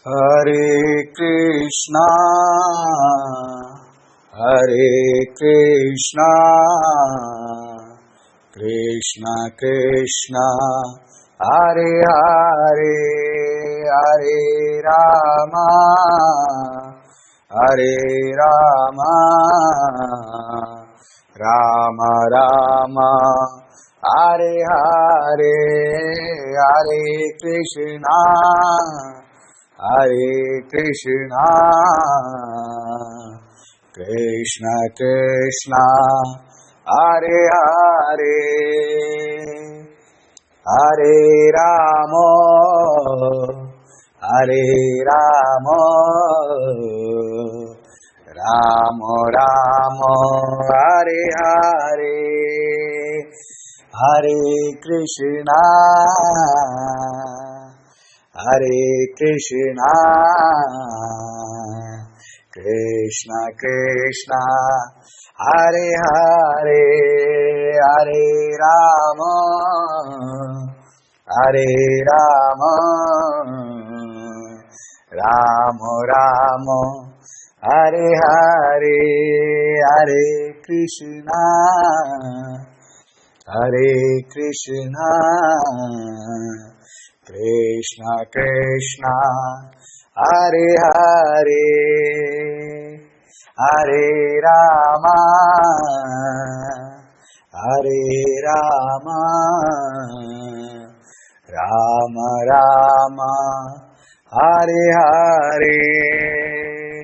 Hare Krishna, Hare Krishna, Krishna Krishna, Hare Hare, Hare Rama, Hare Rama, Rama Rama, Hare Hare, Hare Krishna, Hare Krishna, Krishna Krishna, Hare Hare, Hare Rama, Hare Rama, Rama Rama, Hare Hare, Hare Krishna, Hare Krishna, Krishna Krishna, Hare Hare, Hare Rama, Hare Rama, Rama Rama, Hare Hare, Hare Krishna, Hare Krishna, Krishna Krishna, Hare Hare, Hare Rama, Hare Rama, Rama Rama, Hare Hare.